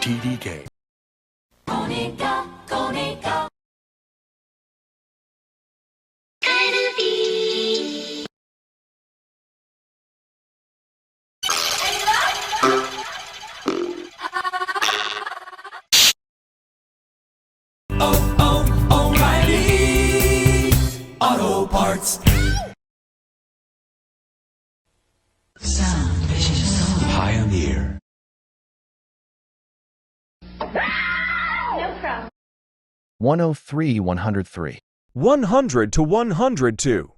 TDK. Konica, Konica. O'Reilly Auto Parts. Sound Vision Soul. Pioneer. No problem. 103 103. 100 to 102.